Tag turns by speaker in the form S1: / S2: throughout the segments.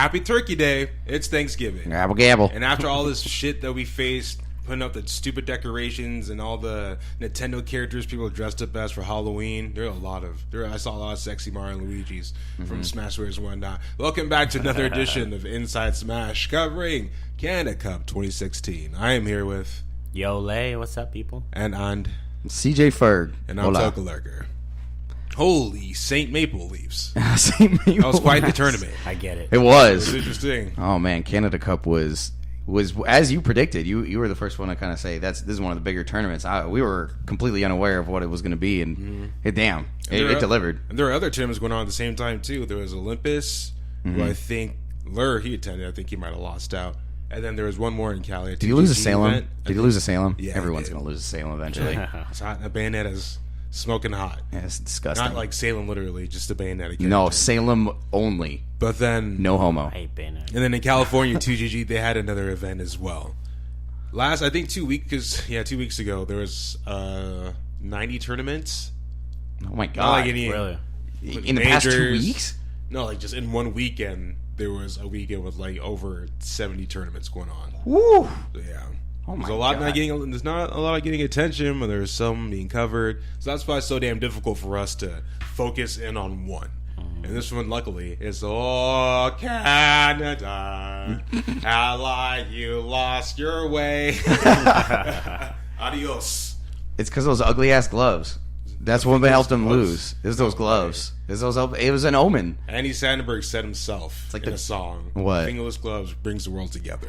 S1: happy Turkey Day. It's Thanksgiving.
S2: Gabble, gabble.
S1: And after all this shit that we faced, putting up the stupid decorations and all the Nintendo characters people dressed up as for Halloween, I saw a lot of sexy Mario and Luigi's from Smash Bros. And whatnot. Welcome back to another edition of Inside Smash covering Canada Cup 2016. I am here with
S3: Eloy, what's up, people?
S1: And
S2: CJ Ferg.
S1: And I'm Toka Lurker. Holy St. Maple Leafs.
S2: St. Maple
S1: That was quite the tournament.
S3: I get it.
S2: It was.
S1: It was interesting.
S2: Oh, man. Canada Cup was as you predicted. You were the first one to kind of say this is one of the bigger tournaments. We were completely unaware of what it was going to be, and it delivered.
S1: And there were other tournaments going on at the same time, too. There was Olympus, who I think he attended. I think he might have lost out. And then there was one more in Cali.
S2: Did he lose to Salem? Did he lose to Salem?
S1: Yeah,
S2: everyone's going to lose to Salem eventually.
S1: It's hot. The Bayonetta's smoking hot.
S2: Yeah, it's disgusting.
S1: Not like Salem, literally, just the Bayonetta.
S2: No, Salem only.
S1: But then
S2: no homo.
S3: I hate Bayonetta.
S1: And then in California, 2GG, they had another event as well. I think 2 weeks ago, there was 90 tournaments.
S2: Oh my god!
S1: Not like any,
S3: really?
S2: In the past 2 weeks?
S1: No, like just in one weekend. There was a weekend with like over 70 tournaments going on.
S2: Woo!
S1: Yeah.
S2: Oh my
S1: there's a lot
S2: God.
S1: there's not a lot of getting attention, but there's some being covered. So that's why it's so damn difficult for us to focus in on one. And this one, luckily, is Canada. Ally, you lost your way. Adios.
S2: It's because those ugly ass gloves. That's what helped them lose. It was those gloves. It was an omen.
S1: Andy Sandberg said himself in a song.
S2: What?
S1: Fingerless gloves brings the world together.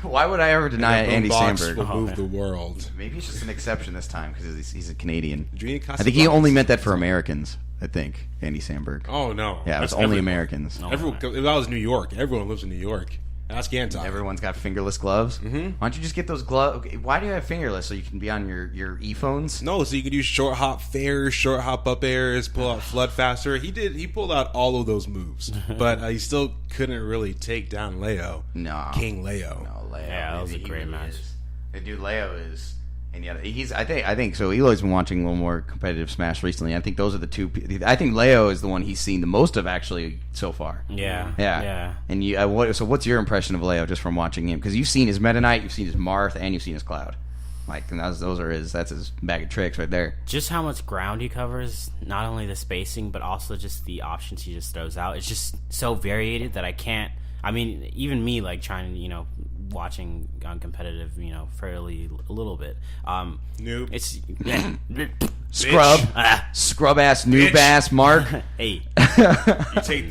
S2: Why would I ever deny Andy Sandberg?
S1: Will move the world.
S2: Maybe it's just an exception this time because he's a Canadian.
S1: I
S2: think he only meant that for Americans. I think Andy Sandberg.
S1: Oh no!
S2: Yeah, it was only Americans.
S1: Everyone, if that was New York, everyone lives in New York. Ask Anton.
S2: Everyone's got fingerless gloves. Why don't you just get those gloves? Okay, why do you have fingerless so you can be on your e-phones?
S1: No, so you can do short hop fairs, short hop up airs, pull out flood faster. He pulled out all of those moves, but he still couldn't really take down Leo.
S2: No,
S1: King Leo.
S2: No, Leo.
S3: Yeah, that was a great match.
S2: The dude Leo is. And yeah, I think so. Eloy's been watching a little more competitive Smash recently. I think those are the two. I think Leo is the one he's seen the most of actually so far.
S3: Yeah.
S2: And so what's your impression of Leo just from watching him? Because you've seen his Meta Knight, you've seen his Marth, and you've seen his Cloud. Like, and that's his bag of tricks right there.
S3: Just how much ground he covers, not only the spacing, but also just the options he just throws out. It's just so variated that I can't. I mean, even me, like trying to, watching on competitive, fairly a little bit.
S1: Noob.
S3: It's
S2: Scrub ass noob ass Mark.
S3: Hey,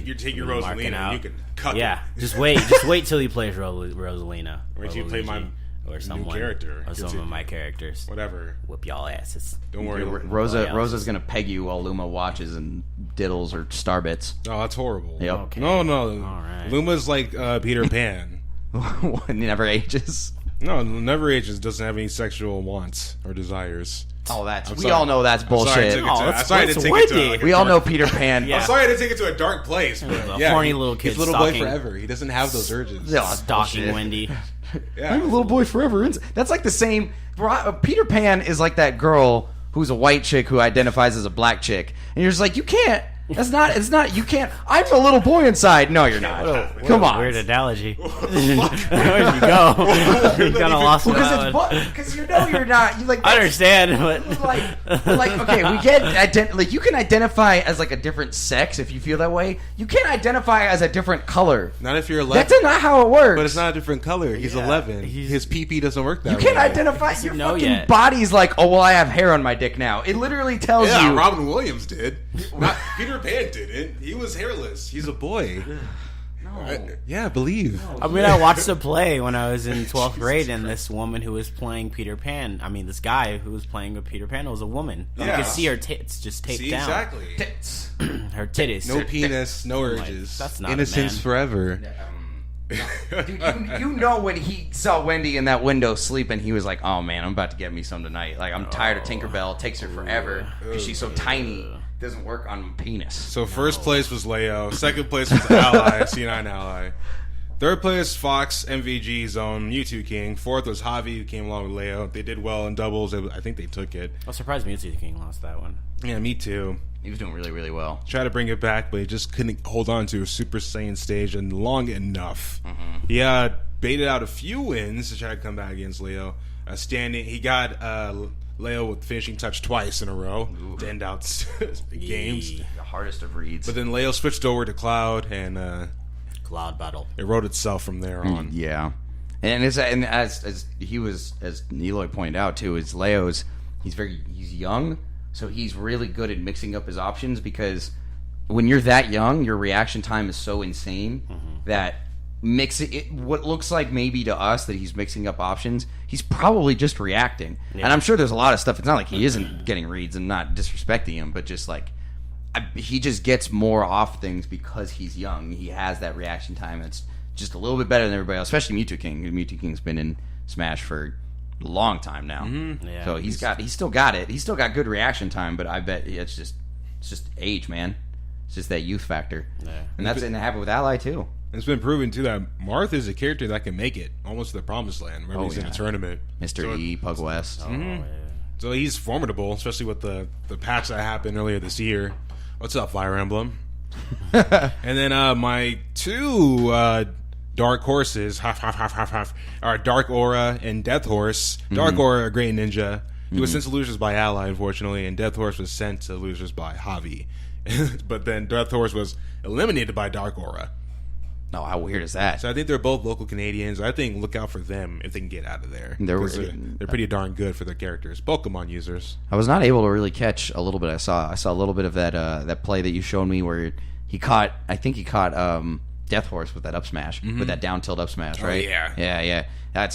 S1: you take your Rosalina and you can cut it.
S3: just wait till he plays Rosalina.
S1: Wait till you play my
S3: or someone,
S1: new character.
S3: Or some of my characters.
S1: Whatever.
S3: Whip y'all asses.
S1: Don't worry.
S2: Rosa's gonna peg you while Luma watches and diddles or starbits.
S1: Oh, that's horrible.
S2: Yep.
S3: Okay.
S1: No.
S3: All right.
S1: Luma's like Peter Pan.
S2: Never ages.
S1: No, never ages. Doesn't have any sexual wants or desires.
S2: Oh, we all know that's bullshit. We all know Peter Pan.
S1: I'm sorry I didn't take it to a dark place. But
S3: a horny little kid
S1: he's little
S3: stalking,
S1: boy forever. He doesn't have those urges.
S3: Stalking Wendy.
S1: Yeah.
S2: I'm a little boy forever. That's like the same. Peter Pan is like that girl who's a white chick who identifies as a black chick, and you're just like, you can't. It's not. You can't. I'm a little boy inside. No, you're not. Come on.
S3: Weird analogy. Where'd you go? You kind of lost
S2: because you're not. You like.
S3: I understand, but
S2: okay, we get you can identify as like a different sex if you feel that way. You can't identify as a different color.
S1: Not if you're 11.
S2: That's not how it works.
S1: But it's not a different color. He's 11. His pee doesn't work that way.
S2: You can't identify. Your fucking body's like, oh well, I have hair on my dick now. It literally tells you.
S1: Yeah, Robin Williams did. Not Peter Pan didn't. He was hairless. He's a boy. No. Believe.
S3: I mean, I watched a play when I was in 12th grade, and this woman who was playing Peter Pan, this guy who was playing with Peter Pan was a woman. You could see her tits just taped down.
S1: Exactly.
S2: Tits.
S3: Her titties.
S1: No penis, no urges.
S3: That's not
S1: innocence forever.
S2: Dude, you know when he saw Wendy in that window sleeping, he was like, oh man, I'm about to get me some tonight. Like, I'm tired of Tinkerbell. It takes her forever because she's so tiny. Doesn't work on penis.
S1: So first place was Leo. Second place was Ally, C9 Ally. Third place, Fox, MVG, Zone, Mewtwo King. Fourth was Javi, who came along with Leo. They did well in doubles. I think they took it.
S3: I was surprised Mewtwo King lost that one.
S1: Yeah, me too.
S2: He was doing really, really well.
S1: Tried to bring it back, but he just couldn't hold on to a Super Saiyan stage and long enough. He baited out a few wins to try to come back against Leo. He got Leo with finishing touch twice in a row to end out games.
S2: The hardest of reads.
S1: But then Leo switched over to Cloud, and
S3: Cloud battle.
S1: it wrote itself from there on.
S2: Yeah. And as Eloy pointed out too, is Leo's he's young, so he's really good at mixing up his options, because when you're that young, your reaction time is so insane that mixing it, what looks like maybe to us that he's mixing up options, he's probably just reacting. Yeah. And I'm sure there's a lot of stuff. It's not like he isn't getting reads and not disrespecting him, but just like he just gets more off things because he's young. He has that reaction time that's just a little bit better than everybody else, especially Mewtwo King. Mewtwo King's been in Smash for a long time now.
S3: Yeah,
S2: so he's still got it. He's still got good reaction time, but I bet it's just age, man. It's just that youth factor. Yeah. And that's going to happen with Ally too.
S1: It's been proven too that Marth is a character that can make it almost to the promised land whenever he's in a tournament.
S2: Mr. E, Pug West.
S3: Yeah.
S1: So he's formidable, especially with the patch that happened earlier this year. What's up, Fire Emblem? And then my two dark horses, are Dark Aura and Death Horse. Dark Aura, a great ninja. He was sent to losers by Ally, unfortunately, and Death Horse was sent to losers by Javi. But then Death Horse was eliminated by Dark Aura.
S2: No, how weird is that?
S1: So I think they're both local Canadians. I think look out for them if they can get out of there. They're pretty darn good for their characters. Pokemon users.
S2: I was not able to really catch a little bit. I saw a little bit of that play that you showed me where he caught Death Horse with that up smash, with that down tilt up smash, right?
S1: Oh, yeah.
S2: Yeah.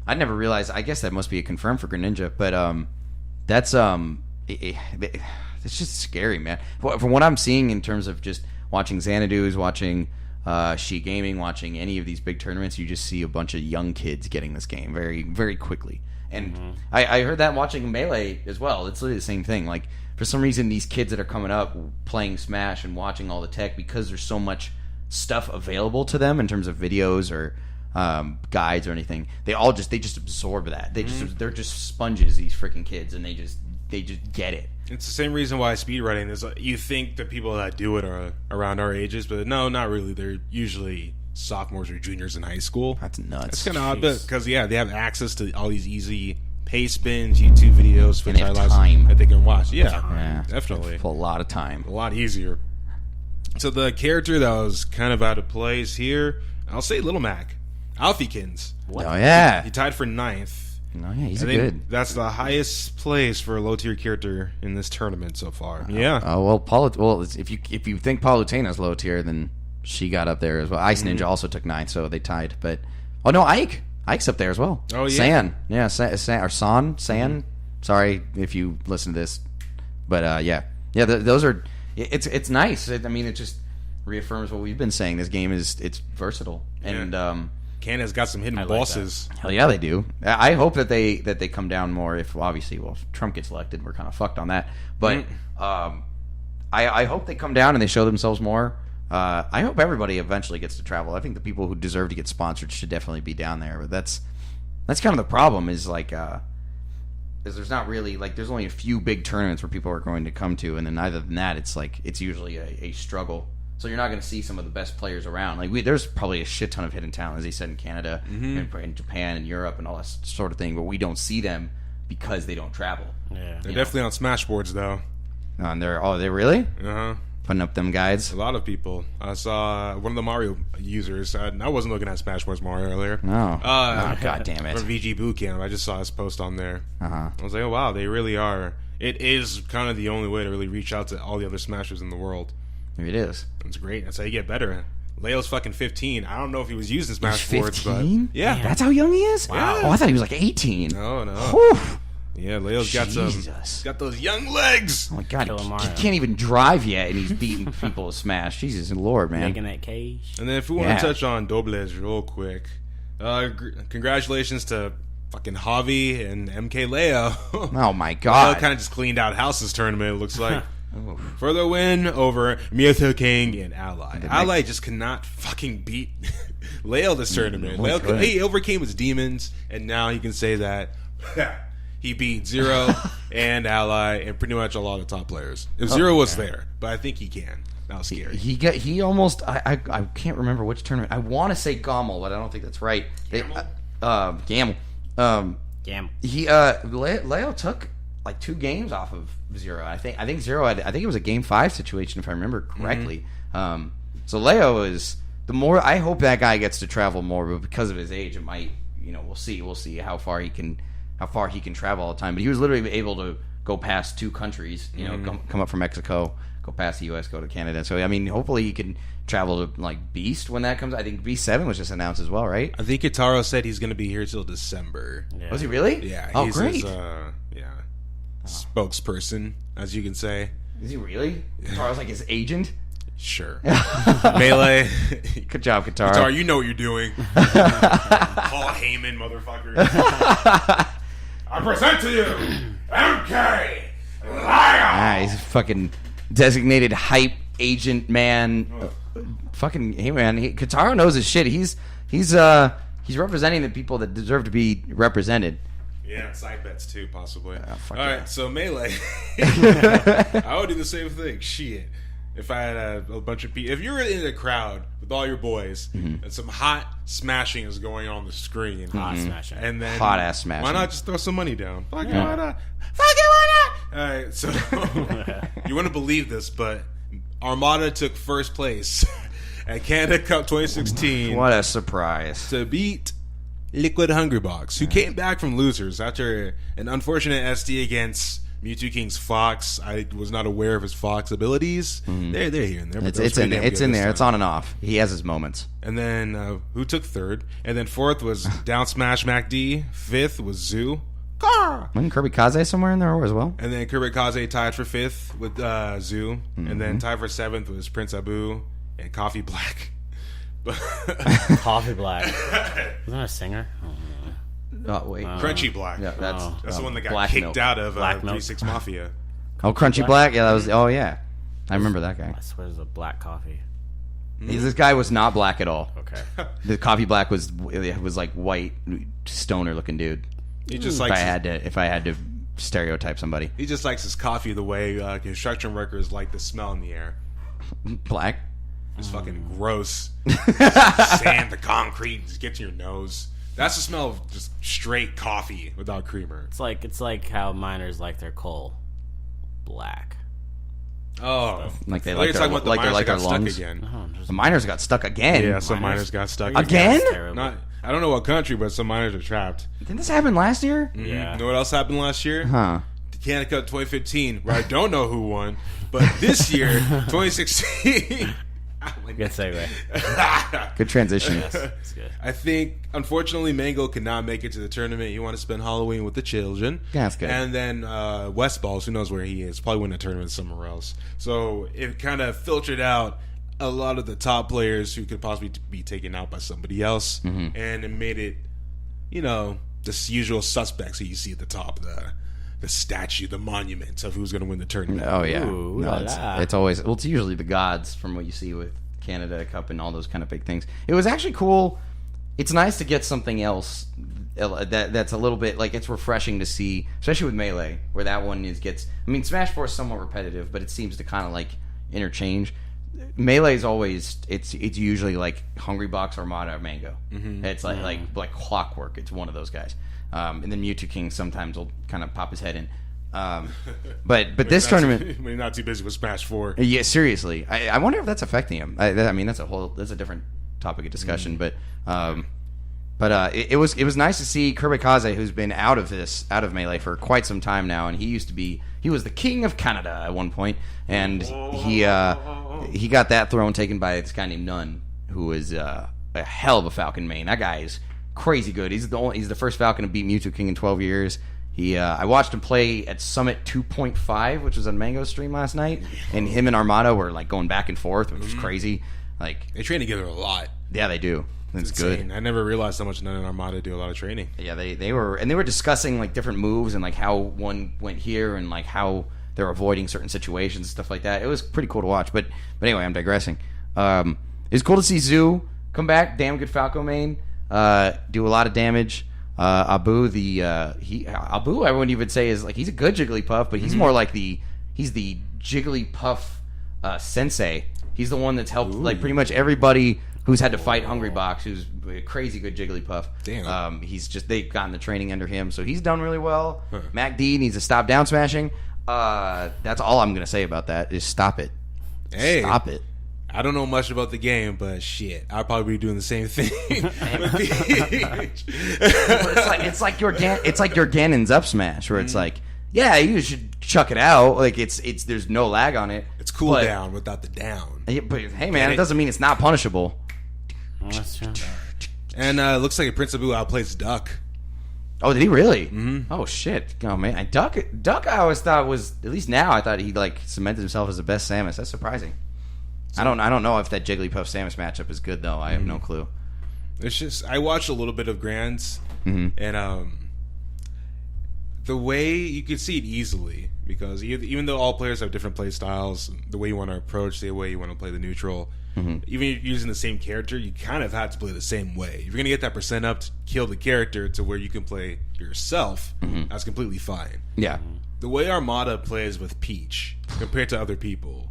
S2: I never realized. I guess that must be a confirm for Greninja, but that's it's just scary, man. From what I'm seeing in terms of just watching Xanadu's, watching She Gaming, watching any of these big tournaments, you just see a bunch of young kids getting this game very, very quickly. And I heard that watching Melee as well. It's literally the same thing. Like, for some reason, these kids that are coming up playing Smash and watching all the tech, because there's so much stuff available to them in terms of videos or guides or anything, they just absorb that. They're just sponges, these freaking kids, and they just get it.
S1: It's the same reason why speedrunning is. You think the people that do it are around our ages, but no, not really. They're usually sophomores or juniors in high school.
S2: That's nuts.
S1: It's kind of odd because they have access to all these easy pay spins, YouTube videos,
S2: and they have time
S1: that they can watch. Yeah, definitely.
S2: For a lot of time.
S1: A lot easier. So the character that was kind of out of place here, I'll say Little Mac. Alfeekins.
S2: Oh, yeah.
S1: He tied for 9th.
S2: No, yeah, he's good.
S1: That's the highest place for a low tier character in this tournament so far. Yeah.
S2: If you think Palutena's low tier, then she got up there as well. Ice Ninja also took 9th, so they tied. But Ike's up there as well.
S1: Oh yeah.
S2: San. Sorry if you listen to this, but those are. It's nice. I mean, it just reaffirms what we've been saying. This game it's versatile and.
S1: Canada's got some hidden bosses.
S2: Hell yeah, they do. I hope that they come down more. If Trump gets elected, we're kind of fucked on that. But I hope they come down and they show themselves more. I hope everybody eventually gets to travel. I think the people who deserve to get sponsored should definitely be down there. But that's kind of the problem. Is there's not really there's only a few big tournaments where people are going to come to, and then other than that, it's usually a struggle. So you're not going to see some of the best players around. there's probably a shit ton of hidden talent, as they said, in Canada, and Japan, and Europe, and all that sort of thing. But we don't see them because they don't travel.
S1: Yeah, they're definitely on Smash boards though.
S2: And they really? Putting up them guides.
S1: A lot of people. I saw one of the Mario users. I wasn't looking at Smash Bros. Mario earlier.
S2: No. God damn it.
S1: From VG Bootcamp, I just saw his post on there. I was like, oh wow, they really are. It is kind of the only way to really reach out to all the other Smashers in the world.
S2: It is.
S1: It's great. That's how you get better. Leo's fucking 15. I don't know if he was using Smash boards, but yeah,
S2: damn. That's how young he is.
S1: Wow.
S2: Oh, I thought he was like 18.
S1: No.
S2: Whew.
S1: Yeah, Leo's got those young legs.
S2: Oh my god, he can't even drive yet, and he's beating people with Smash. Jesus Lord, man.
S3: Making that cage.
S1: And then if we want to touch on Dobles real quick, congratulations to fucking Javi and MKLeo.
S2: Oh my god.
S1: Leo kind of just cleaned out house this tournament, it looks like. for the win over Mewtwo King and Ally. Ally just cannot fucking beat Leo this tournament. Leo, he overcame his demons, and now he can say that he beat Zero and Ally and pretty much a lot of top players. If Zero was there, but I think he can. That was scary.
S2: He almost I can't remember which tournament. I want to say Gommel, but I don't think that's right. Gamel. Leo took like 2 games off of Zero. I think Zero I think it was a game 5 situation if I remember correctly. So Leo is the more I hope that guy gets to travel more, but because of his age, it might we'll see how far he can travel all the time. But he was literally able to go past 2 countries. Come up from Mexico, go past the U.S., go to Canada. So I mean, hopefully he can travel to like Beast when that comes. I think Beast 7 was just announced as well, right?
S1: I think Kitaro said he's going to be here till December.
S3: Yeah.
S2: Was he really?
S1: Yeah.
S2: Oh,
S1: he's
S2: great.
S1: His, spokesperson, as you can say.
S2: Is he really? Kataro's like his agent?
S1: Sure. Melee.
S2: Good job, Kitaro.
S1: Kitaro, you know what you're doing. Paul Heyman, motherfucker. I present to you, MKLeo.
S2: He's a fucking designated hype agent man. Fucking hey man, Kitaro knows his shit. He's representing the people that deserve to be represented.
S1: Yeah, side bets too, possibly.
S2: All
S1: right, so Melee. I would do the same thing. Shit. If I had a bunch of people. If you were in a crowd with all your boys and some hot smashing is going on the screen.
S3: Hot smashing.
S1: And then
S2: Hot ass smashing.
S1: Why not just throw some money down? Fucking why not? Fucking why not? Alright, so you wouldn't believe this, but Armada took first place at Canada Cup 2016.
S2: What a surprise.
S1: To beat Liquid Hungrybox, who came back from losers after an unfortunate SD against Mewtwo King's Fox. I was not aware of his Fox abilities. They're here and there. But
S2: It's in there. It's on and off. He has his moments.
S1: And then who took third? And then fourth was Down Smash MacD. Fifth was Zoo.
S2: Wasn't Kirby Kaze somewhere in there as well?
S1: And then Kirby Kaze tied for fifth with Zoo. And then tied for seventh was Prince Abu and Coffee Black.
S3: Coffee Black. Isn't that a singer?
S2: Oh wait,
S1: Crunchy Black.
S2: Yeah,
S1: that's the one that got
S2: Black
S1: kicked
S2: Milk.
S1: out of
S3: Black Milk.
S1: 3-6 Mafia.
S2: Oh, Crunchy Black. Yeah, that was. Oh yeah, I remember that guy.
S3: I swear it was a black coffee.
S2: This guy was not black at all.
S3: Okay.
S2: The Coffee Black was like white stoner looking dude.
S1: He just
S2: If
S1: likes
S2: I had to stereotype somebody,
S1: he just likes his coffee the way construction workers like the smell in the air.
S2: black.
S1: It's fucking gross. Sand, the concrete just gets in your nose. That's the smell of just straight coffee without creamer.
S3: It's like how miners like their coal black.
S1: Oh,
S2: Like they
S1: I thought
S2: like
S1: you were
S2: their,
S1: talking about the
S2: like they
S1: miners
S2: like
S1: that
S2: their
S1: got stuck
S2: lungs.
S1: again.
S3: Oh, just
S2: The miners got stuck again.
S1: Yeah, some miners got stuck
S2: Again?
S3: That's terrible.
S1: Not, I don't know what country, but some miners are trapped.
S2: Didn't this happen last year?
S3: Yeah.
S1: You know what else happened last year?
S2: Huh.
S1: The Canada Cup 2015, where I don't know who won, but this year, 2016.
S3: Good segue.
S2: Good transition.
S3: It's good.
S1: I think, unfortunately, Mango could not make it to the tournament. He wanted to spend Halloween with the children.
S2: Yeah, that's good.
S1: And then West Balls, who knows where he is, probably win a tournament somewhere else. So it kind of filtered out a lot of the top players who could possibly be taken out by somebody else. And it made it, the usual suspects that you see at the top, the statue, the monument of who's going to win the tournament.
S2: Oh yeah,
S3: Ooh,
S2: no,
S3: la la.
S2: it's always it's usually the gods from what you see with Canada Cup and all those kind of big things. It was actually cool. It's nice to get something else that's a little bit like it's refreshing to see, especially with Melee, where that one gets. I mean, Smash 4 is somewhat repetitive, but it seems to kind of like interchange. Melee is always it's usually like Hungrybox, Armada, or Mango. It's like clockwork. It's one of those guys. And then Mewtwo King sometimes will kind of pop his head in. But this tournament,
S1: when you're not too busy with Smash 4.
S2: yeah, seriously, I wonder if that's affecting him. I mean, that's a different topic of discussion. But it was nice to see Kirby Kaze, who's been out of Melee for quite some time now, and he was the king of Canada at one point, and he got that throne taken by this guy named Nunn, who is a hell of a Falcon main. That guy is crazy good. He's the first Falcon to beat Mewtwo King in 12 years. I watched him play at Summit 2.5, which was on Mango's stream last night, and him and Armada were like going back and forth, which was crazy. Like
S1: They train together a lot.
S2: yeah, they do. It's good.
S1: Insane. I never realized how much Nunn and Armada do a lot of training.
S2: Yeah, they were discussing like different moves and like how one went here and like how they're avoiding certain situations and stuff like that. It was pretty cool to watch. But anyway, I'm digressing. It's cool to see Zoo come back. Damn good Falco main. Do a lot of damage. Abu, Abu, I wouldn't even say is like he's a good Jigglypuff, but he's more like he's the Jigglypuff sensei. He's the one that's helped like pretty much everybody who's had to fight Hungrybox, who's a crazy good Jigglypuff.
S1: Damn.
S2: They've gotten the training under him, so he's done really well. Mac D needs to stop down smashing. That's all I'm gonna say about that. Is stop it.
S1: Hey,
S2: stop it.
S1: I don't know much about the game, but shit, I'll probably be doing the same thing.
S2: It's like your Ganon's up smash, where it's like, yeah, you should chuck it out. Like it's there's no lag on it.
S1: It's cooldown without the down.
S2: But hey, man, it doesn't mean it's not punishable.
S3: Oh, that's true.
S1: And it looks like Prince Abu outplays Duck.
S2: Oh, did he really? Mm-hmm. Oh shit! Oh man, Duck. I always thought was, at least now I thought he like cemented himself as the best Samus. That's surprising. I don't know if that Jigglypuff Samus matchup is good though. I have no clue.
S1: It's just I watched a little bit of Grands, and the way you could see it easily, because even though all players have different play styles, the way you want to approach, the way you want to play the neutral, even if you're using the same character, you kind of have to play the same way. If you're gonna get that percent up to kill the character to where you can play yourself, that's completely fine.
S2: Yeah.
S1: The way Armada plays with Peach compared to other people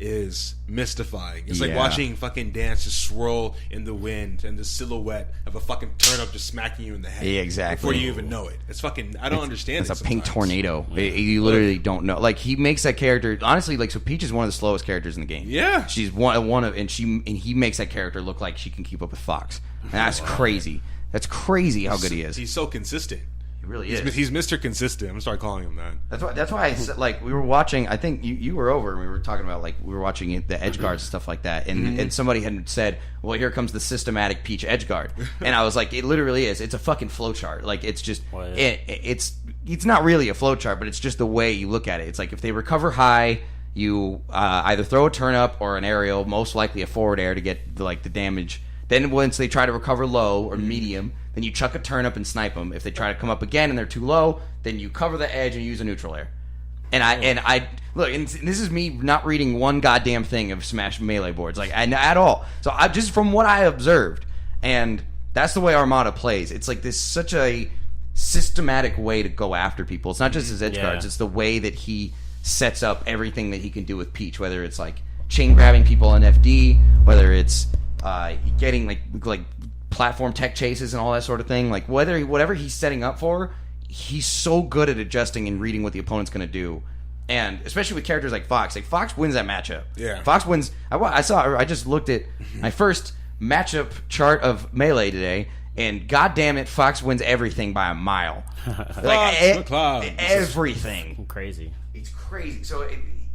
S1: is mystifying. It's like watching fucking dance just swirl in the wind and the silhouette of a fucking turnip just smacking you in the head.
S2: Yeah, exactly.
S1: Before you even know it. It's fucking. I don't understand.
S2: It's a pink tornado. Yeah. You literally don't know. Like he makes that character honestly. Like so, Peach is one of the slowest characters in the game.
S1: Yeah,
S2: she's one of, and he makes that character look like she can keep up with Fox. And that's crazy. That's crazy how good he is.
S1: He's so consistent.
S2: He really is.
S1: He's Mr. Consistent. I'm gonna start calling him that.
S2: That's why I said, like, we were watching. I think you were over and we were talking about, like, we were watching the Edgeguards and stuff like that, and somebody had said, well, here comes the systematic Peach Edgeguard, and I was like, it literally is. It's a fucking flowchart. Like, it's just it's not really a flowchart, but it's just the way you look at it. It's like if they recover high, you either throw a turn up or an aerial, most likely a forward air to get the damage. Then once they try to recover low or medium, then you chuck a turnip and snipe them. If they try to come up again and they're too low, then you cover the edge and use a neutral air. And I look, and this is me not reading one goddamn thing of Smash Melee boards, like at all. So I just from what I observed, and that's the way Armada plays. It's like this such a systematic way to go after people. It's not just his edge guards; it's the way that he sets up everything that he can do with Peach. Whether it's like chain grabbing people in FD, whether it's getting like platform tech chases and all that sort of thing. Like whatever he's setting up for, he's so good at adjusting and reading what the opponent's going to do. And especially with characters like Fox. Like Fox wins that matchup. Yeah. Fox wins. I just looked at my first matchup chart of Melee today, and goddamn it, Fox wins everything by a mile. Everything.
S3: Crazy.
S2: It's crazy. So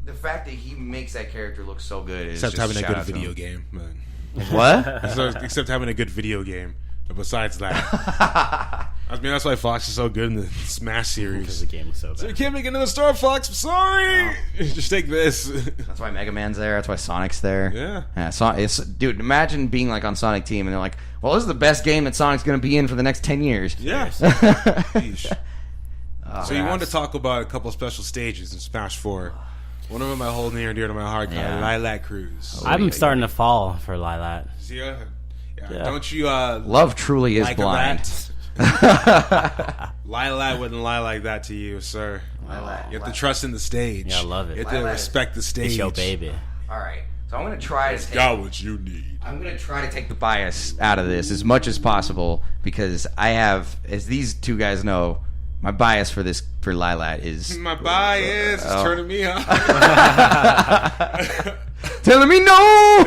S2: the fact that he makes that character look so good is
S1: except
S2: just
S1: having a good video game, man.
S2: What?
S1: Except having a good video game. But besides that, I mean, that's why Fox is so good in the Smash series.
S3: Because the game was so bad.
S1: So you can't make it into the Star Fox. I'm sorry. Just take this.
S2: That's why Mega Man's there. That's why Sonic's there. Yeah. Dude, imagine being like on Sonic Team and they're like, well, this is the best game that Sonic's going to be in for the next 10 years.
S1: Yeah. So you wanted to talk about a couple special stages in Smash 4. One of them I hold near and dear to my heart, Lylat Cruise.
S3: I'm starting to fall for Lylat.
S1: Yeah. Don't you
S2: love truly is blind.
S1: Lylat wouldn't lie like that to you, sir.
S2: Lylat.
S1: You have to trust in the stage.
S3: Yeah, I love it.
S1: You have to respect the stage.
S3: It's your baby.
S2: All right. So I'm going to try to
S1: got what you need.
S2: I'm going to try to take the bias out of this as much as possible because I have, as these two guys know, my bias for Lylat is...
S1: My bias is turning me on.
S2: Telling me no!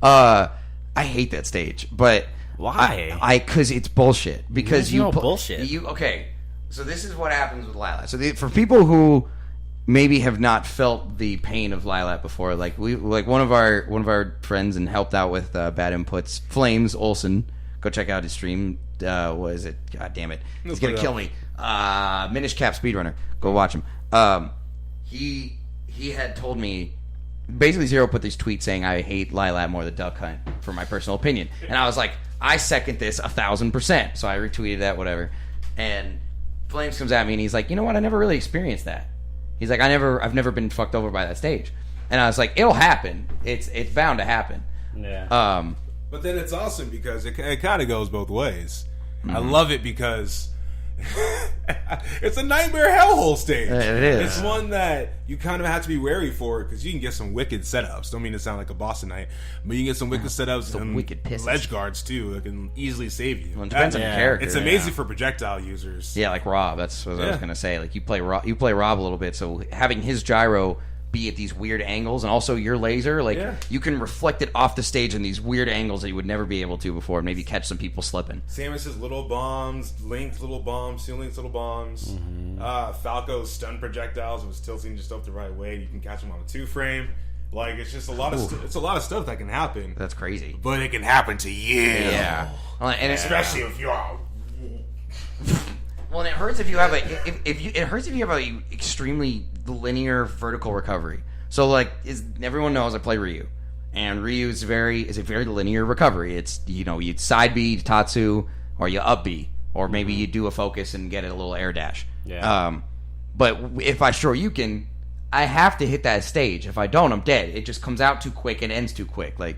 S2: I hate that stage, but...
S3: Why?
S2: Because it's bullshit. Because
S3: bullshit.
S2: Okay, so this is what happens with Lylat. So for people who maybe have not felt the pain of Lylat before, like one of our friends and helped out with bad inputs, Flames Olsen. Go check out his stream. What is it? God damn it. He's going to kill me. Minish Cap Speedrunner. Go watch him. He had told me, basically Zero put these tweets saying I hate Lylat more than Duck Hunt, for my personal opinion. And I was like, I second this 1,000%. So I retweeted that, whatever. And Flames comes at me and he's like, you know what? I never really experienced that. He's like, I've never been fucked over by that stage. And I was like, it'll happen. It's bound to happen.
S3: Yeah.
S1: But then it's awesome because it kind of goes both ways. I love it because it's a nightmare hellhole stage.
S2: It is.
S1: It's one that you kind of have to be wary for because you can get some wicked setups. Don't mean to sound like a boss tonight, but you can get some wicked setups and
S2: wicked pisses.
S1: ledge guards too that can easily save you.
S2: Well, it depends on the character.
S1: It's amazing for projectile users.
S2: Yeah, like Rob. That's what I was gonna say. Like you play Rob a little bit, so having his gyro be at these weird angles, and also your laser, you can reflect it off the stage in these weird angles that you would never be able to before. Maybe catch some people slipping.
S1: Samus's little bombs, Link's little bombs, Steel Link's little bombs, Falco's stun projectiles was tilting just up the right way. You can catch them on a 2-frame. Like it's just a lot of it's a lot of stuff that can happen.
S2: That's crazy.
S1: But it can happen to you.
S2: Yeah, and
S1: especially if you are.
S2: Well, and it hurts if you have it hurts if you have a extremely linear vertical recovery. So like everyone knows I play Ryu, and Ryu is a very linear recovery. It's you side B to Tatsu, or you up B, or maybe you do a focus and get a little air dash.
S3: Yeah.
S2: But if I Shoryuken, I have to hit that stage. If I don't, I'm dead. It just comes out too quick and ends too quick. Like,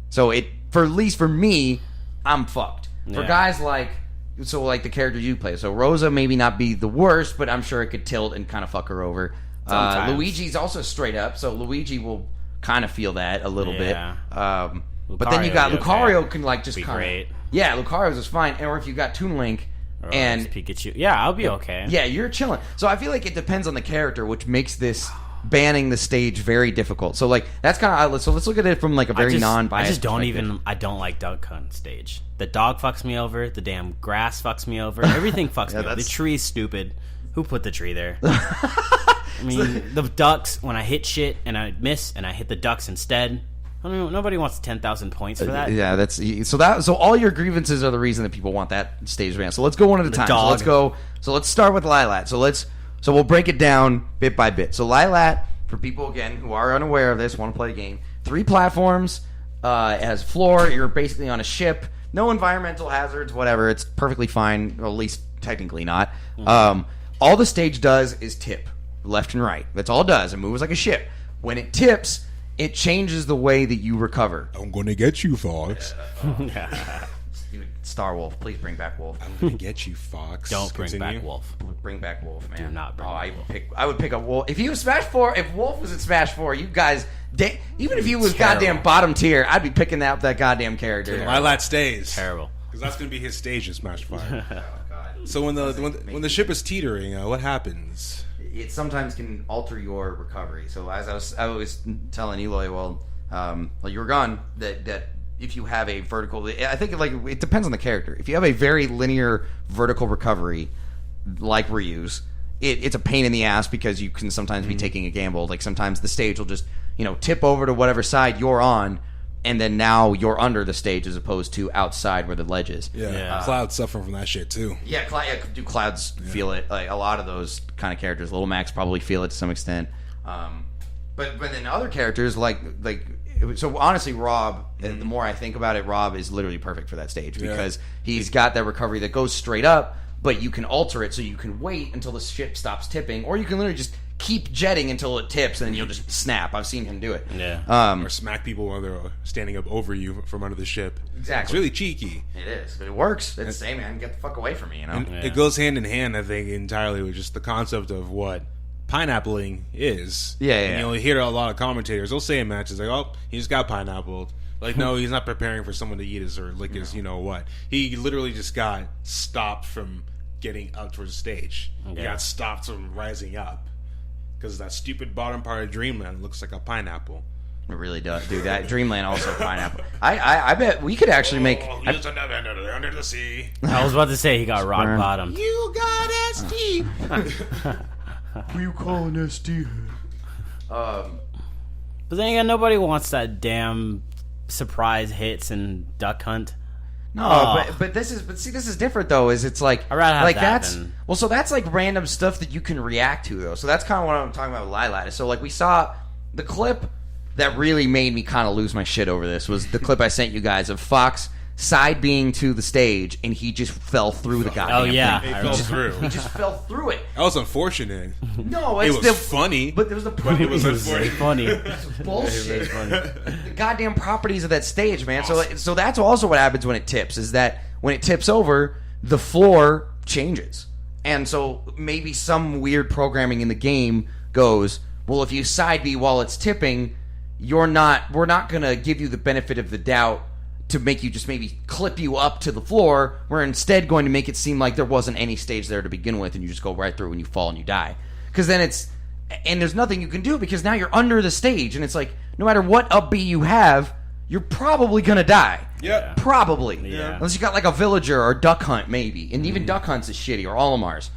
S2: so at least for me, I'm fucked. For guys like the character you play. So Rosa maybe not be the worst, but I'm sure it could tilt and kind of fuck her over. Luigi's also straight up, so Luigi will kind of feel that a little bit. But then you got Lucario can like just kind of... Yeah, Lucario's is fine. Or if you got Toon Link and
S3: Pikachu. Yeah, I'll be okay.
S2: Yeah, you're chilling. So I feel like it depends on the character, which makes this banning the stage very difficult. So like that's kind of so let's look at it from like a very non-biased
S3: I don't like Duck Hunt stage. The dog fucks me over, the damn grass fucks me over, everything fucks me over. The tree's stupid. Who put the tree there? I mean, the ducks, when I hit shit and I miss and I hit the ducks instead, I mean, nobody wants 10,000 points for that.
S2: Yeah, that's so all your grievances are the reason that people want that stage ban. So let's go one at a time. So let's start with Lylat. So we'll break it down bit by bit. So Lylat, for people again who are unaware of this, want to play the game, 3 platforms, it has floor, you're basically on a ship, no environmental hazards, whatever, it's perfectly fine, or at least technically not. All the stage does is tip, left and right. That's all it does. It moves like a ship. When it tips, it changes the way that you recover.
S1: I'm gonna get you, Fox.
S2: Star Wolf, please bring back Wolf.
S1: I'm gonna get you, Fox.
S3: Don't bring back Wolf.
S2: Bring back Wolf, man.
S3: Do not bring back Wolf.
S2: I would pick a Wolf. If you was Smash 4, if Wolf was in Smash 4, you guys, even if he was goddamn bottom tier, I'd be picking out that goddamn character.
S1: Lylat stays.
S3: Terrible.
S1: Because that's gonna be his stage in Smash 5. So when the ship is teetering, what happens?
S2: It sometimes can alter your recovery. So as I was telling Eloy, well, you were gone, that if you have a vertical, I think it depends on the character. If you have a very linear vertical recovery, like Ryu's, it's a pain in the ass because you can sometimes be taking a gamble. Like sometimes the stage will just tip over to whatever side you're on, and then now you're under the stage as opposed to outside where the ledge is.
S1: Yeah. Cloud's suffering from that shit too.
S2: Yeah, Clouds feel it. Like a lot of those kind of characters, Little Max probably feel it to some extent. But then other characters like so honestly, Rob. The more I think about it, Rob is literally perfect for that stage because he's got that recovery that goes straight up, but you can alter it so you can wait until the ship stops tipping, or you can literally just keep jetting until it tips, and then you'll just snap. I've seen him do it.
S3: Yeah.
S1: Or smack people while they're standing up over you from under the ship.
S2: Exactly.
S1: It's really cheeky.
S2: It is, but it works. It's hey man, get the fuck away from me,
S1: It goes hand in hand, I think, entirely with just the concept of what pineappling is.
S2: Yeah.
S1: And you hear a lot of commentators. They'll say in matches like, "Oh, he just got pineappled." Like, no, he's not preparing for someone to eat his or lick his, what. He literally just got stopped from getting up towards the stage. He got stopped from rising up. Because that stupid bottom part of Dreamland looks like a pineapple.
S2: It really does, dude. That Dreamland also pineapple. I bet we could actually make.
S1: Under the sea.
S3: I was about to say he got rock bottom.
S1: You got SD.
S2: Who you calling SD?
S3: But then again, nobody wants that damn surprise hits and Duck Hunt.
S2: No, but this is different though. It's like
S3: I'd rather have
S2: like
S3: that
S2: that's
S3: than...
S2: well, so that's like random stuff that you can react to though. So that's kind of what I'm talking about with Lylat. So like we saw the clip that really made me kind of lose my shit over this was the clip I sent you guys of Fox side being to the stage, and he just fell through the goddamn
S3: Oh, yeah.
S2: thing.
S1: He fell through.
S2: He just fell through it.
S1: That was unfortunate.
S2: No,
S1: It
S2: it's
S1: was funny,
S2: but there was the
S1: but it was
S3: Very
S1: unfortunate.
S3: funny.
S2: bullshit. The goddamn properties of that stage, man. So that's also what happens when it tips. Is that when it tips over, the floor changes, and so maybe some weird programming in the game goes, well, if you side B while it's tipping, we're not gonna give you the benefit of the doubt to make you just maybe clip you up to the floor. We're instead going to make it seem like there wasn't any stage there to begin with, and you just go right through and you fall and you die. Because then and there's nothing you can do because now you're under the stage, and it's like no matter what up B you have, you're probably gonna die.
S1: Yeah.
S2: Probably.
S3: Yeah.
S2: Unless you got like a villager or Duck Hunt maybe, and even Duck Hunt's is shitty, or Olimar's.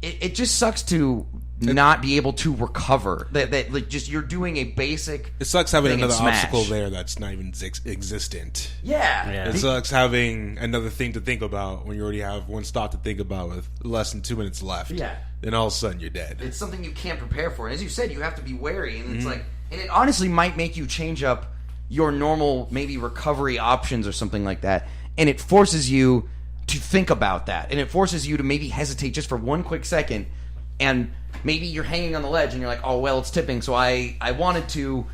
S2: It just sucks to not be able to recover. That like just you're doing a basic.
S1: It sucks having
S2: thing in
S1: another
S2: Smash.
S1: obstacle there that's not even existent.
S2: Yeah.
S3: Yeah.
S1: It sucks having another thing to think about when you already have one stop to think about with less than 2 minutes left.
S2: Yeah.
S1: Then all of a sudden you're dead.
S2: It's something you can't prepare for. And as you said, you have to be wary, and it's like, and it honestly might make you change up your normal maybe recovery options or something like that, and it forces you to think about that, and it forces you to maybe hesitate just for one quick second, and maybe you're hanging on the ledge and you're like, oh well, it's tipping, so I wanted to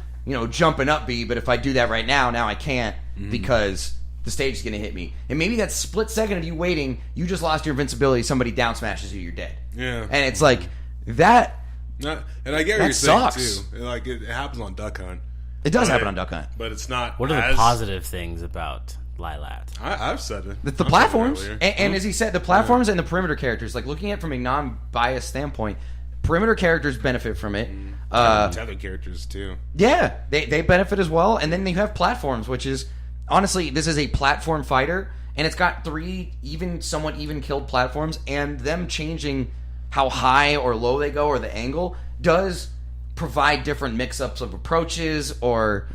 S2: jump and up B, but if I do that right now I can't because the stage is going to hit me, and maybe that split second of you waiting, you just lost your invincibility, somebody down smashes you, you're dead.
S1: Yeah.
S2: And it's like that.
S1: And I get what
S2: That
S1: you're saying
S2: sucks.
S1: too. Like it happens on Duck Hunt.
S2: It does happen on Duck Hunt.
S1: But it's not.
S3: What are the positive things about Lylat?
S1: I've said it.
S2: The
S1: I've
S2: platforms,
S1: said it earlier.
S2: and as he said, the platforms and the perimeter characters. Like looking at it from a non-biased standpoint, perimeter characters benefit from it.
S1: Tether characters too.
S2: Yeah, they benefit as well. And then you have platforms, which is honestly, this is a platform fighter, and it's got 3 somewhat even killed platforms, and them changing how high or low they go or the angle does provide different mix-ups of approaches, or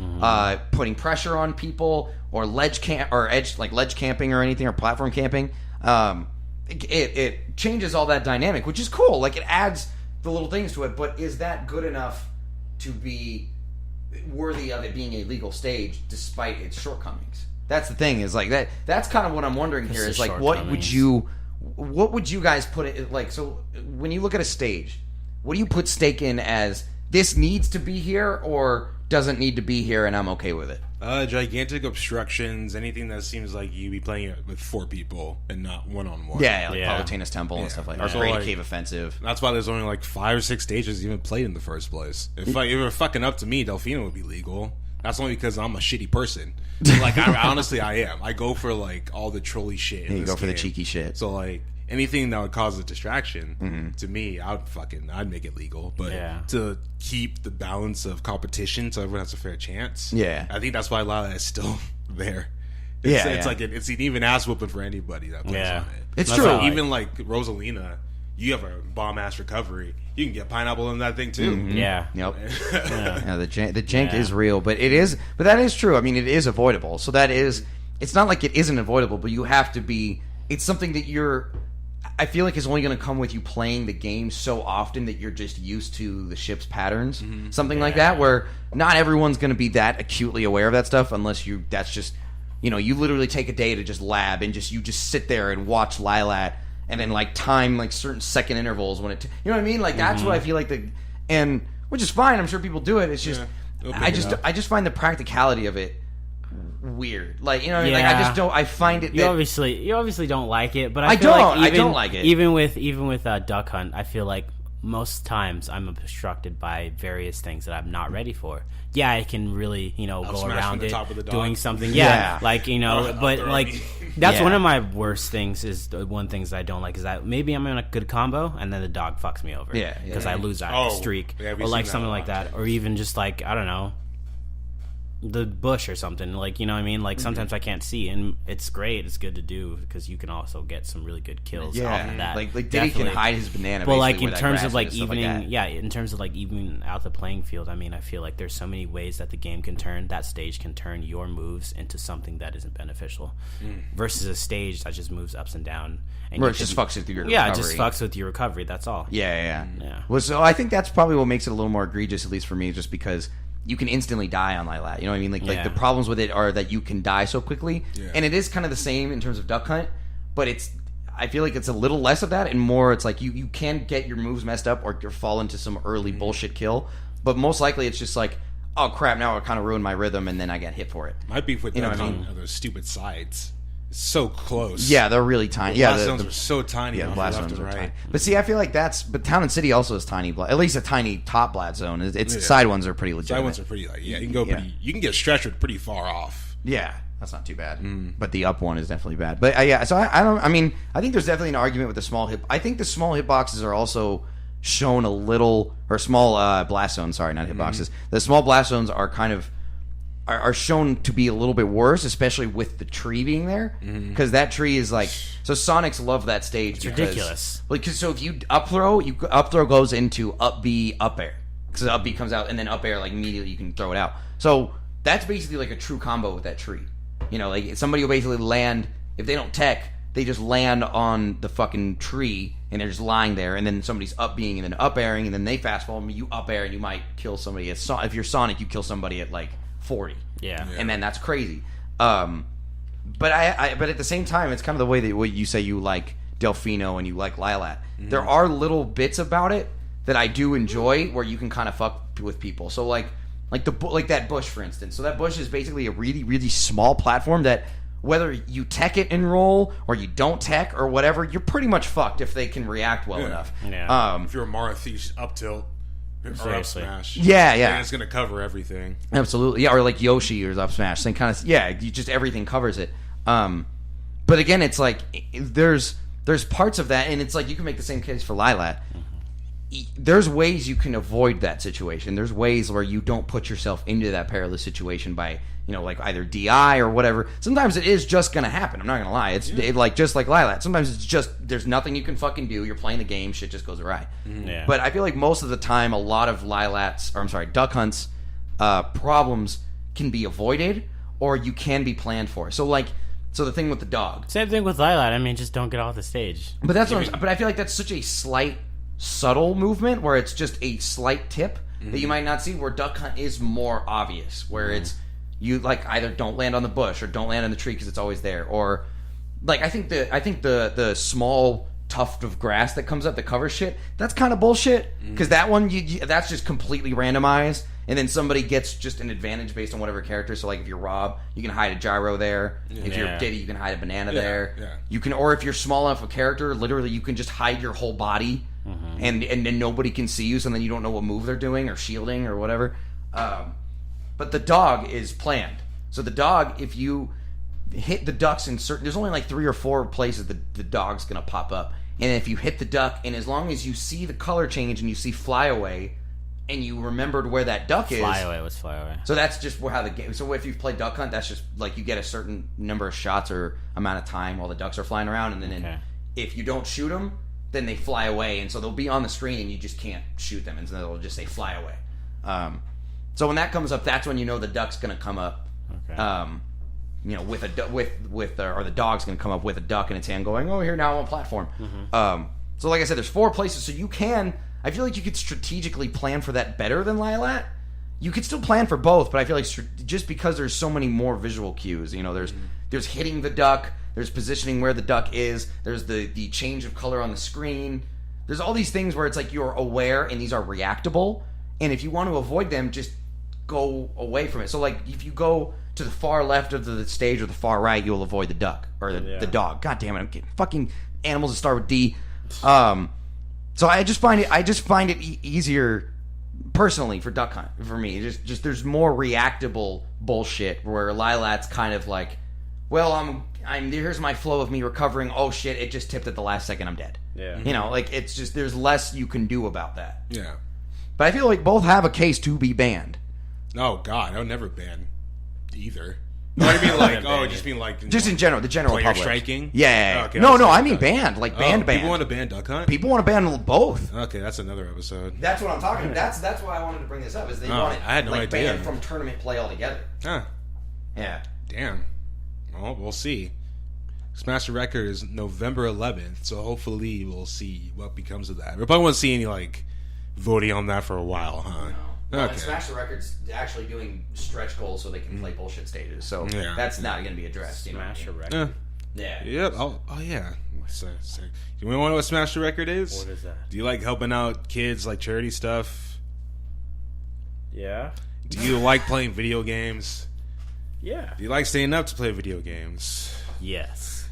S2: putting pressure on people, or ledge camping or anything, or platform camping. It changes all that dynamic, which is cool. Like it adds the little things to it, but is that good enough to be worthy of it being a legal stage despite its shortcomings? That's the thing. Is like that. That's kind of what I'm wondering here. Is like what would you guys put it like? So when you look at a stage, what do you put stake in as this needs to be here or doesn't need to be here, and I'm okay with it?
S1: Gigantic obstructions, anything that seems like you be playing it with 4 people and not one-on-one.
S2: Yeah, like Palutena's Temple and stuff like that. Or Great Cave Offensive.
S1: That's why there's only like 5 or 6 stages even played in the first place. If it were fucking up to me, Delfino would be legal. That's only because I'm a shitty person. Like, honestly, I am. I go for like all the trolly shit.
S2: You go for the cheeky shit.
S1: So like anything that would cause a distraction to me, I'd make it legal. But to keep the balance of competition so everyone has a fair chance, I think that's why Lylat is still there. It's like it's an even ass whooping for anybody that plays on it.
S2: It's
S1: That's
S2: true.
S1: Like, even like Rosalina, you have a bomb ass recovery. You can get pineapple in that thing too.
S3: Yeah.
S2: Yep. The jank is real, but that is true. I mean, it is avoidable. So that is. It's not like it isn't avoidable, but you have to be. It's something that I feel like is only going to come with you playing the game so often that you're just used to the ship's patterns, something like that. Where not everyone's going to be that acutely aware of that stuff unless you. That's just you literally take a day to just lab and you just sit there and watch Lylat. And then like time like certain second intervals when it, you know what I mean? Like that's what I feel like and which is fine. I'm sure people do it. It's just I just find the practicality of it weird. Like what I mean? Like I just don't. I find it.
S3: You obviously don't like it, but
S2: I
S3: feel
S2: don't.
S3: Like
S2: I don't like it.
S3: Even with Duck Hunt, I feel like most times I'm obstructed by various things that I'm not ready for. Yeah, I can really, go around it, doing something. Yeah, like, but like, that's one of my worst things is the one things that I don't like is that maybe I'm in a good combo and then the dog fucks me over. Yeah. Because I lose that streak. Yeah, or like something like that. Or even just like, I don't know, the bush or something, like, you know what I mean? Like sometimes I can't see, and it's great. It's good to do because you can also get some really good kills off of that.
S2: Like Diddy can hide his banana.
S3: But like in terms of like evening, in terms of like evening out the playing field, I mean, I feel like there's so many ways that the game can turn. That stage can turn your moves into something that isn't beneficial, versus a stage that just moves ups and down. And
S2: where it just fucks with your recovery.
S3: Yeah, it just fucks with your recovery. That's all.
S2: Yeah. Well, so I think that's probably what makes it a little more egregious, at least for me, just because you can instantly die on Lylat. You know what I mean? Like
S3: Yeah.
S2: the problems with it are that you can die so quickly, and it is kind of the same in terms of Duck Hunt, but I feel like it's a little less of that and more. It's like you can get your moves messed up or fall into some early bullshit kill, but most likely it's just like, oh crap, now I kind of ruined my rhythm and then I get hit for it.
S1: My beef with
S2: You know
S1: Duck
S2: what I
S1: Hunt are those stupid sides. It's so close.
S2: Yeah, they're really tiny.
S1: The blast zones are so tiny.
S2: Yeah,
S1: Yeah,
S2: the blast
S1: left
S2: zones
S1: and
S2: are
S1: right.
S2: tiny. But see, I feel like but Town and City also has tiny, at least a tiny top blast zone. Its side ones are pretty legitimate.
S1: Side ones are pretty you can go pretty. You can get stretched pretty far off.
S2: Yeah, that's not too bad. But the up one is definitely bad. But yeah, so I don't. I mean, I think there's definitely an argument with the small hit. I think the small hitboxes are also shown a little, or small blast zones. Sorry, not hitboxes. The small blast zones are kind of are shown to be a little bit worse, especially with the tree being there, because that tree is like. So Sonics love that stage.
S3: It's ridiculous.
S2: Because so if you up throw goes into up B up air, because up B comes out and then up air like immediately you can throw it out. So that's basically like a true combo with that tree. You know, like somebody will basically land, if they don't tech, they just land on the fucking tree and they're just lying there, and then somebody's up being and then up airing, and then they fast fall, you up air and you might kill somebody. If you're Sonic, you kill somebody at like 40.
S3: Yeah.
S2: And then that's crazy. But but at the same time, it's kind of the way that you say you like Delfino and you like Lylat. There are little bits about it that I do enjoy where you can kind of fuck with people. So like that bush, for instance. So that bush is basically a really, really small platform that whether you tech it and roll or you don't tech or whatever, you're pretty much fucked if they can react well enough.
S3: Yeah.
S1: If you're a Mara Thief, up tilt or up
S3: Seriously.
S1: smash.
S2: Yeah.
S1: And it's gonna cover everything.
S2: Absolutely, yeah, or like Yoshi or up smash, same kind of, yeah. You just everything covers it. But again, it's like there's parts of that, and it's like you can make the same case for Lylat. There's ways you can avoid that situation. There's ways where you don't put yourself into that perilous situation by, like either DI or whatever. Sometimes it is just going to happen. I'm not going to lie. It's like just like Lylat. Sometimes it's just there's nothing you can fucking do. You're playing the game. Shit just goes awry.
S3: Yeah.
S2: But I feel like most of the time, a lot of Duck Hunt's problems can be avoided or you can be planned for. So the thing with the dog.
S3: Same thing with Lylat. I mean, just don't get off the stage.
S2: But that's but I feel like that's such a slight, subtle movement where it's just a slight tip that you might not see. Where Duck Hunt is more obvious, where it's you like either don't land on the bush or don't land on the tree because it's always there, or like I think the small tuft of grass that comes up that covers shit, that's kind of bullshit because that one that's just completely randomized. And then somebody gets just an advantage based on whatever character. So, like, if you're Rob, you can hide a gyro there. If you're Diddy, you can hide a banana there.
S1: Yeah.
S2: You can, or if you're small enough a character, literally, you can just hide your whole body, and then nobody can see you. So then you don't know what move they're doing or shielding or whatever. But the dog is planned. So the dog, if you hit the ducks in certain, there's only like 3 or 4 places the dog's gonna pop up. And if you hit the duck, and as long as you see the color change and you see fly away, and you remembered where that duck is.
S3: Fly away.
S2: So that's just how the game. So if you've played Duck Hunt, that's just like you get a certain number of shots or amount of time while the ducks are flying around, and then if you don't shoot them, then they fly away, and so they'll be on the screen, and you just can't shoot them, and so they'll just say fly away. So when that comes up, that's when you know the duck's going to come up. Okay. With the dog's going to come up with a duck in its hand, going, "Oh, here now I'm on a platform." So like I said, there's 4 places, so you can. I feel like you could strategically plan for that better than Lylat. You could still plan for both, but I feel like just because there's so many more visual cues, there's hitting the duck, there's positioning where the duck is, there's the change of color on the screen. There's all these things where it's like you're aware and these are reactable, and if you want to avoid them, just go away from it. So like if you go to the far left of the stage or the far right, you'll avoid the duck or the dog. God damn it, I'm getting fucking animals that start with D. So I just find it easier personally for Duck Hunt for me. Just there's more reactable bullshit where Lylat's kind of like, well, I'm here's my flow of me recovering. Oh shit, it just tipped at the last second. I'm dead. Yeah. Like it's just there's less you can do about that.
S1: Yeah.
S2: But I feel like both have a case to be banned.
S1: Oh God, I would never ban either. No, I mean like, just mean like,
S2: just in general, the general
S1: player
S2: public.
S1: striking.
S2: Yeah.
S1: Oh, okay,
S2: no, I mean banned, like banned.
S1: People want to ban Duck Hunt.
S2: People want to ban both.
S1: Okay, that's another episode.
S2: That's what I'm talking about. That's why I wanted to bring this up. Is they want it
S1: I had no idea.
S2: banned from tournament play altogether.
S1: Huh.
S2: Yeah.
S1: Damn. Well, we'll see. Smash the Record is November 11th, so hopefully we'll see what becomes of that. We probably won't see any like voting on that for a while, huh?
S2: Well,
S1: Okay.
S2: and Smash the Record's actually doing stretch goals so they can play bullshit stages. So that's not going to be addressed.
S3: Smash a
S2: Record.
S3: record.
S2: Yeah.
S1: Yep. Oh yeah. So, you want to know what Smash the Record is?
S3: What is that?
S1: Do you like helping out kids, like charity stuff?
S3: Yeah.
S1: Do you like playing video games?
S3: Yeah.
S1: Do you like staying up to play video games?
S3: Yes.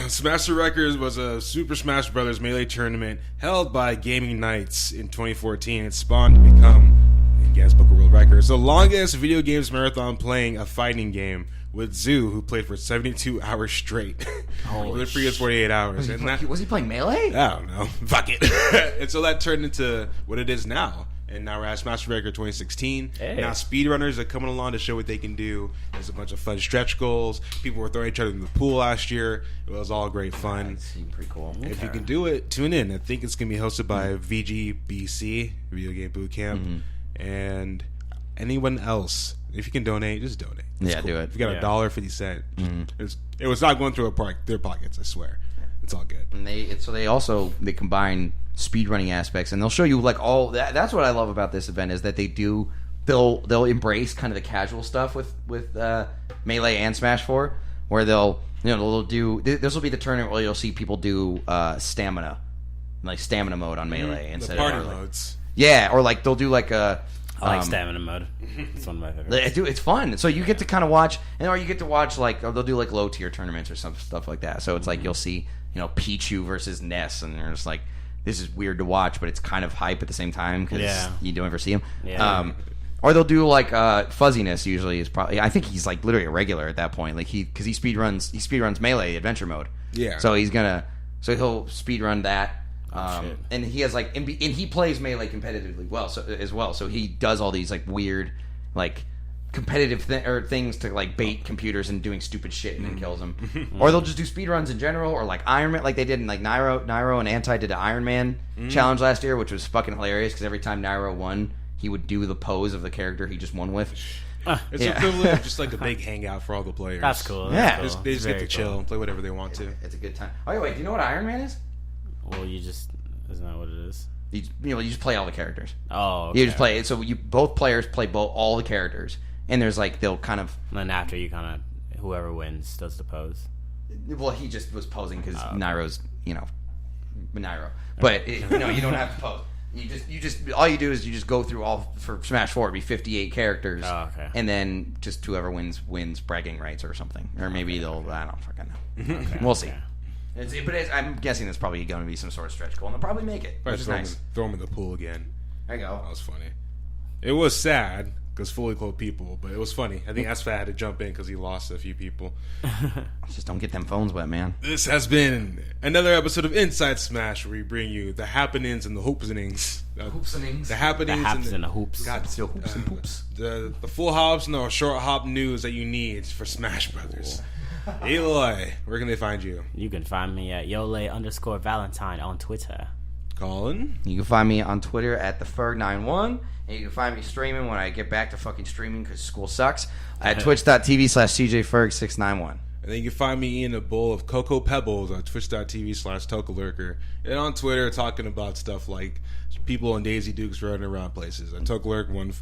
S1: Smash the Records was a Super Smash Bros. Melee tournament held by Gaming Nights in 2014. It spawned to become, in Guinness Book of World Records, the longest video games marathon playing a fighting game, with Zoo, who played for 72 hours straight. For the previous 48 hours.
S2: Was he playing Melee?
S1: I don't know. Fuck it. And so that turned into what it is now. And now we're at Smash Record 2016.
S3: Hey.
S1: Now speedrunners are coming along to show what they can do. There's a bunch of fun stretch goals. People were throwing each other in the pool last year. It was all great fun.
S2: That seemed pretty cool.
S1: If you can do it, tune in. I think it's going to be hosted by VGBC, Video Game Boot Camp, and anyone else. If you can donate, just donate. It's
S2: Yeah,
S1: cool.
S2: do it.
S1: If you got
S3: Yeah.
S1: $1.50, it was not going through their pockets. I swear, it's all good.
S2: And they combine speedrunning aspects, and they'll show you like all that. That's what I love about this event is that they'll embrace kind of the casual stuff with Melee and Smash 4, where they'll do this will be the tournament where you'll see people do stamina mode on Melee
S1: The
S2: instead
S1: party
S2: of
S1: modes.
S2: yeah, or like they'll do like a
S3: I like stamina mode. It's one of my favorites.
S2: it's fun. So you get to kind of watch, or you get to watch like they'll do like low tier tournaments or some stuff like that. So it's like you'll see Pichu versus Ness, and they're just like, this is weird to watch, but it's kind of hype at the same time because you don't ever see him.
S3: Yeah.
S2: Or they'll do like Fuzziness. Usually is probably I think he's like literally a regular at that point. Like he speedruns Melee Adventure Mode.
S1: Yeah.
S2: So he'll speedrun that.
S3: Shit.
S2: And he has like and he plays Melee competitively as well. So he does all these like weird like competitive things to like bait computers and doing stupid shit and then kills them. Or they'll just do speedruns in general, or like Iron Man, like they did in like Nairo and Anti did an Iron Man challenge last year, which was fucking hilarious because every time Nairo won, he would do the pose of the character he just won with.
S1: It's equivalent of just like a big hangout for all the players.
S3: That's cool.
S2: Yeah.
S3: That's cool.
S1: They just get to
S3: Very
S1: chill
S3: cool.
S1: and play whatever they want to.
S2: It's a good time. Oh wait, do you know what Iron Man is?
S3: Well, isn't that what it is?
S2: You just play all the characters.
S3: Oh, okay.
S2: You just play it. So both players play all the characters, and there's like they'll kind of.
S3: And then after you kind of, whoever wins does the pose.
S2: Well, he just was posing because Nairo's Nairo, but you don't have to pose. You just all you do is you just go through all for Smash 4. It'd be 58 characters, and then just whoever wins bragging rights or something, or maybe they'll I don't fucking know.
S3: Okay.
S2: We'll see.
S3: Okay.
S2: I'm guessing it's probably going to be some sort of stretch goal, and they'll probably make it, which is nice.
S1: Throw them in the pool again.
S2: There you go.
S1: That was funny. It was sad because fully clothed people, but it was funny. I think SFAT had to jump in because he lost a few people.
S2: Just don't get them phones wet, man.
S1: This has been another episode of Inside Smash, where we bring you the happenings and the hoopsenings.
S2: Hoopsenings.
S1: The happenings
S3: The haps
S1: and
S3: and the hoops.
S2: God, still hoops and poops.
S1: the full hops and the short hop news that you need for Smash Brothers. Eloy, where can they find you?
S3: You can find me at Yole_Valentine on Twitter.
S1: Colin?
S2: You can find me on Twitter at theferg91, and you can find me streaming when I get back to fucking streaming because school sucks at twitch.tv/TJFerg691.
S1: And then you can find me eating a bowl of Cocoa Pebbles on twitch.tv/TokaLurker. And on Twitter talking about stuff like people in Daisy Dukes running around places. At TokaLurk15.
S2: You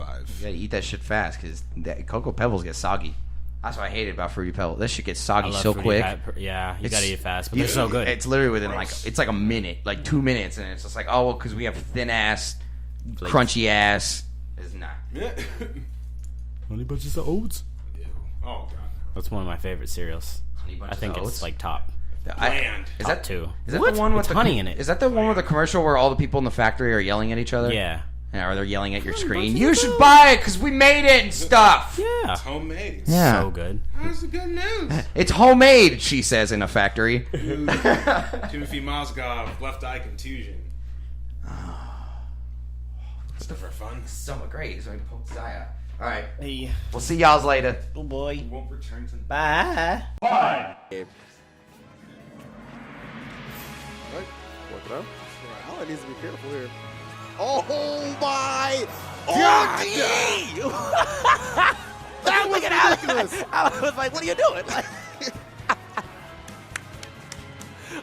S2: gotta eat that shit fast because Cocoa Pebbles get soggy. That's what I hated about Fruity Pebbles. This shit gets soggy so
S3: Fruity
S2: quick.
S3: Yeah, you
S2: It's-
S3: gotta eat it fast, but they're so good.
S2: It's literally within
S1: Gross.
S2: it's like a minute, like 2 minutes, and it's just like, oh, well, because we have thin ass, crunchy ass. It's not.
S3: Honey Bunches of Oats.
S1: Oh, God.
S3: That's one of my favorite cereals.
S2: Honey Bunches
S3: I think
S2: of
S3: it's
S2: Oats?
S3: like top.
S1: Bland.
S2: Is
S3: Top
S2: that
S3: two.
S2: Is that
S3: What?
S2: the one with
S3: With
S2: the
S3: honey in it?
S2: Is that the one with the commercial where all the people in the factory are yelling at each other?
S3: Yeah.
S2: Or they're yelling at your screen.
S3: Bunches
S2: You
S3: of
S2: should
S3: Oats."
S2: buy it because we made it and stuff.
S3: Yeah.
S1: It's homemade.
S2: Yeah.
S3: So good.
S1: That's the good news.
S2: It's homemade, she says in a factory.
S1: Timothy Mozgov, left eye contusion. Stuff for fun.
S2: So great. So I can poke his eye out. All right.
S3: Hey,
S2: We'll see y'all's later.
S3: little boy.
S1: He won't return to
S3: Bye.
S4: Right? Work it out. Alan needs to be careful here. Oh my God! That was ridiculous.
S5: I was like, what are you doing? Like,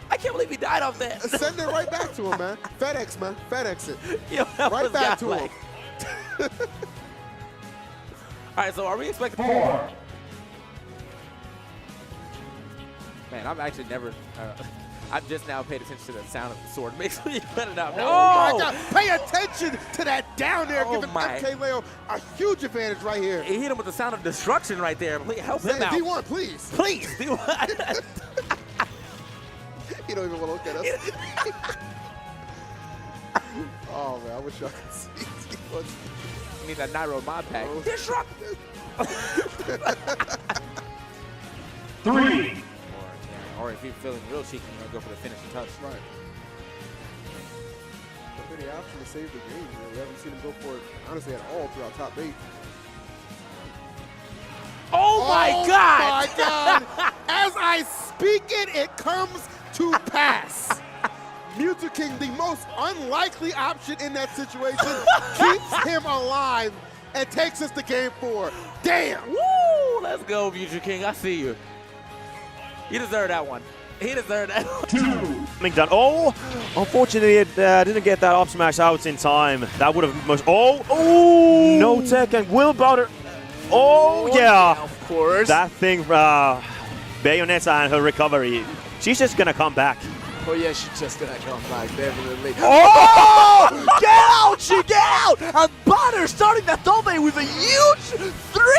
S5: I can't believe he died off that.
S4: Send it right back to him, man. FedEx, man. FedEx it.
S5: Yo, that
S4: Right
S5: was
S4: back to
S5: godlike.
S4: him.
S5: All right, so are we expecting?
S6: 4.
S5: Man, I've actually never. I've just now paid attention to the sound of the sword. Makes me cut it out.
S4: Oh, my God. Pay attention to that down there.
S5: Oh,
S4: Giving
S5: my.
S4: MKLeo a huge advantage right here.
S5: He hit him with the sound of destruction right there. Please help him out.
S4: D1, please.
S5: Please, D1.
S4: You don't even want to look at us. Oh, man, I wish y'all could see D1.
S5: You need that Nairo mod pack.
S4: Oh.
S5: Disrupt.
S6: 3.
S5: Or if you're feeling real cheeky, you know, go for the finishing touch.
S4: Right. But any option to save the game. You know, we haven't seen him go for it, honestly, at all throughout top 8.
S5: Oh my God!
S4: Oh, my God! As I speak it comes to pass. Mewtwo King, the most unlikely option in that situation, keeps him alive and takes us to game 4. Damn!
S5: Woo! Let's go, Mewtwo King. I see you. You deserve that one. He deserved that one.
S6: 2. Done. Oh, unfortunately, it didn't get that up smash out in time. That would have most. Oh, no tech and Will Bowder. Oh, yeah.
S5: Of course.
S6: That thing, Bayonetta and her recovery. She's just going to come back.
S4: Oh, yeah, she's just going to come back, definitely.
S5: Oh! Get out! She get out! And Butter starting that Tobe with a huge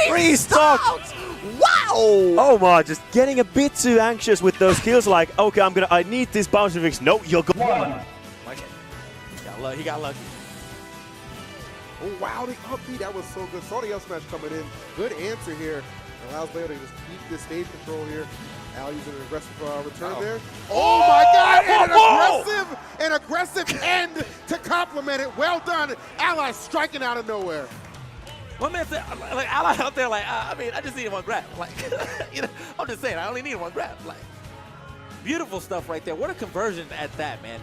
S5: 3 stocks! Wow!
S6: Oh my, just getting a bit too anxious with those kills. Like, okay, I need this bounce fix. No, you're go.
S5: 1. He got lucky.
S4: Oh, wow, the up B, that was so good. Saw the up smash coming in. Good answer here. Allows Leo to just keep this stage control here. Al using an aggressive return there. Oh, my God, and an aggressive end to complement it. Well done. Ally striking out of nowhere.
S5: One man said, like, Ally out there, like, I mean, I just need one grab. Like, you know, I'm just saying, I only need one grab. Like, beautiful stuff right there. What a conversion at that, man.